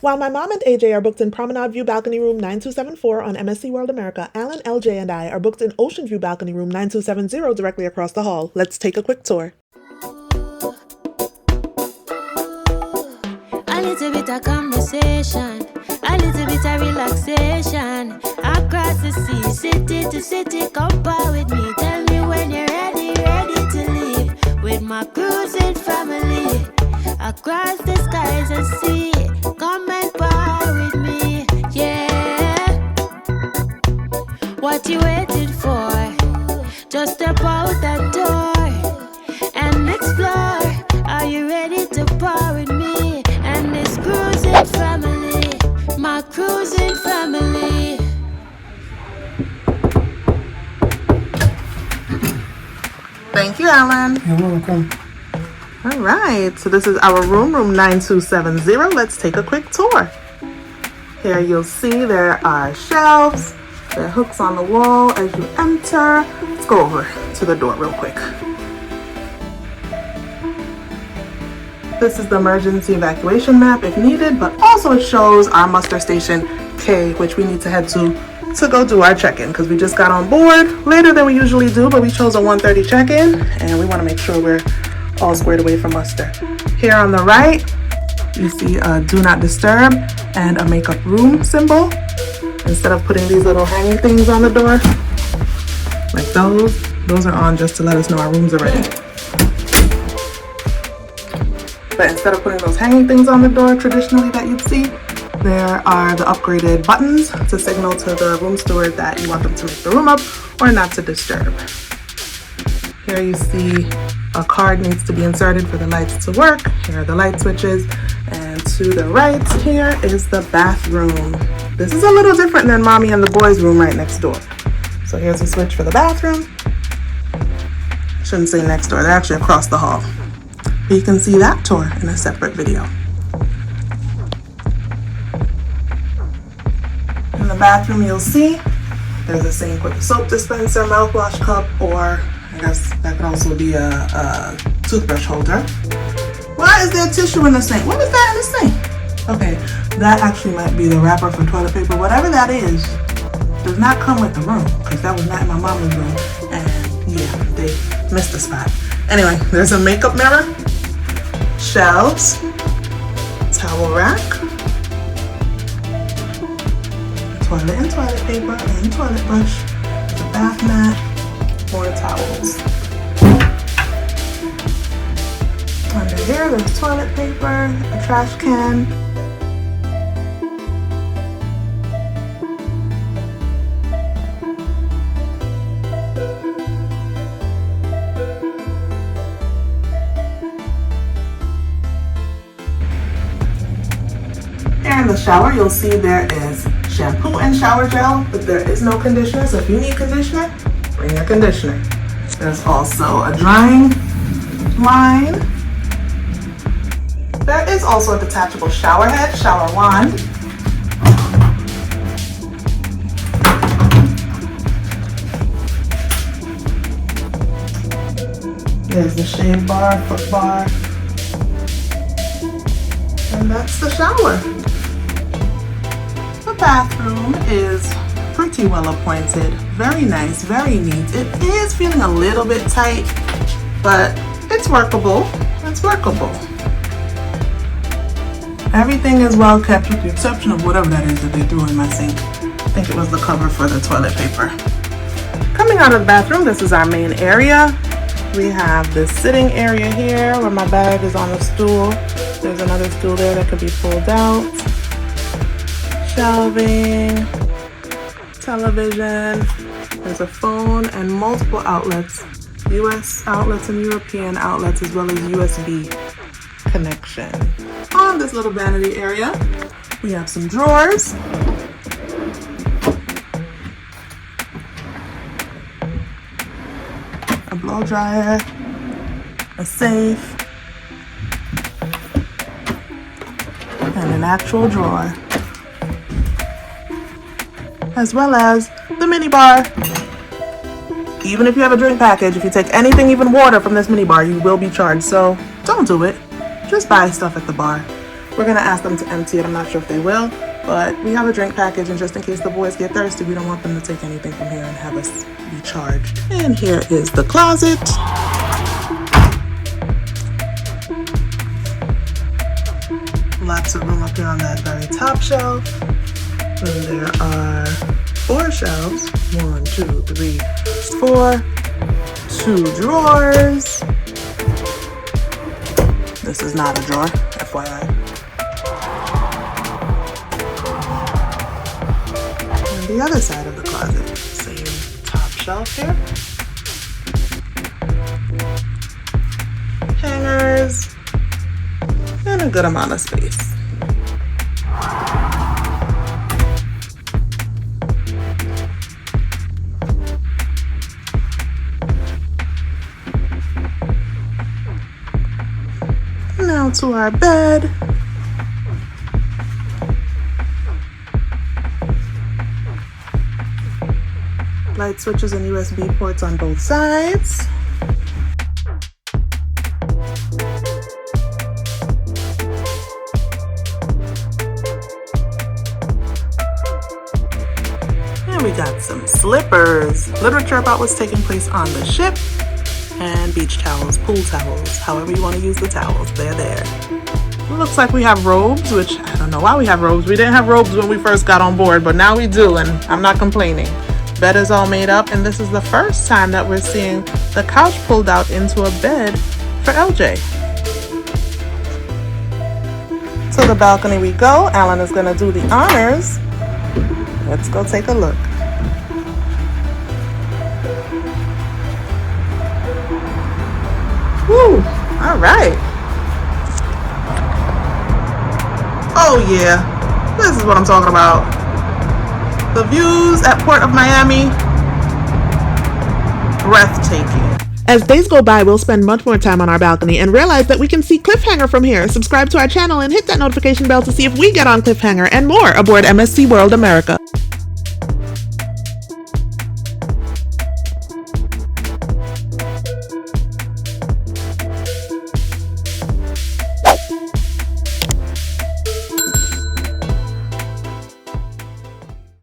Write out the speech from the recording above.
While my mom and AJ are booked in Promenade View Balcony Room 9274 on MSC World America, Alan, LJ, and I are booked in Oceanview Balcony Room 9270 directly across the hall. Let's take a quick tour. A little bit of conversation, a little bit of relaxation. Across the sea, city to city, come par with me. Tell me when you're ready to leave. With my cruising family, across the skies and sea. Come and par with me, yeah. What you waiting for? Just step out that door and explore. Are you ready to par with me? And this cruising family, my cruising family. Thank you, Alan. You're welcome. All right, so this is our room 9270. Let's take a quick tour. Here you'll see there are shelves, there are hooks on the wall as you enter. Let's go over to the door real quick. This is the emergency evacuation map if needed, but also it shows our muster station K, which we need to head to go do our check-in, because we just got on board later than we usually do, but we chose a 1:30 check-in and we want to make sure we're all squared away from muster. Here on the right, you see a do not disturb and a makeup room symbol. Instead of putting these little hanging things on the door, like those are on just to let us know our rooms are ready. But instead of putting those hanging things on the door traditionally that you'd see, there are the upgraded buttons to signal to the room steward that you want them to make the room up or not to disturb. Here you see a card needs to be inserted for the lights to work. Here are the light switches. And to the right here is the bathroom. This is a little different than mommy and the boys' room right next door. So here's a switch for the bathroom. Shouldn't say next door, they're actually across the hall. But you can see that tour in a separate video. In the bathroom you'll see there's a sink with a soap dispenser, mouthwash cup, or I guess that could also be a toothbrush holder. Why is there tissue in the sink? What is that in the sink? Okay, that actually might be the wrapper for toilet paper. Whatever that is, does not come with the room, because that was not in my mama's room. And yeah, they missed the spot. Anyway, there's a makeup mirror, shelves, towel rack, toilet and toilet paper and toilet brush, the bath mat, more towels. Under here, there's toilet paper, a trash can. Here in the shower, you'll see there is shampoo and shower gel, but there is no conditioner, so if you need conditioner, bring your conditioner. There's also a drying line. There is also a detachable shower head, shower wand. There's the shave bar, foot bar. And that's the shower. The bathroom is pretty well appointed, very nice, very neat. It is feeling a little bit tight, but it's workable. It's workable. Everything is well kept with the exception of whatever that is that they threw in my sink. I think it was the cover for the toilet paper. Coming out of the bathroom, this is our main area. We have this sitting area here where my bag is on a stool. There's another stool there that could be pulled out. Shelving, television, there's a phone and multiple outlets, US outlets and European outlets, as well as USB connection. On this little vanity area, we have some drawers, a blow dryer, a safe, and an actual drawer, as well as the mini bar. Even if you have a drink package, if you take anything, even water from this mini bar, you will be charged, so don't do it. Just buy stuff at the bar. We're gonna ask them to empty it. I'm not sure if they will, but we have a drink package, and just in case the boys get thirsty, we don't want them to take anything from here and have us be charged. And here is the closet. Lots of room up here on that very top shelf. And there are 4 shelves. 1, 2, 3, 4. 2 drawers. This is not a drawer, FYI. And the other side of the closet, same top shelf here. Hangers. And a good amount of space. Now to our bed. Light switches and USB ports on both sides. And we got some slippers. Literature about what's taking place on the ship. And beach towels, pool towels, however you want to use the towels, they're there. Looks like we have robes, which I don't know why we have robes. We didn't have robes when we first got on board, but now we do, and I'm not complaining. Bed is all made up, and this is the first time that we're seeing the couch pulled out into a bed for LJ. To the balcony we go. Alan is going to do the honors. Let's go take a look. Woo! All right. Oh yeah, this is what I'm talking about. The views at Port of Miami, breathtaking. As days go by, we'll spend much more time on our balcony and realize that we can see Cliffhanger from here. Subscribe to our channel and hit that notification bell to see if we get on Cliffhanger and more aboard MSC World America.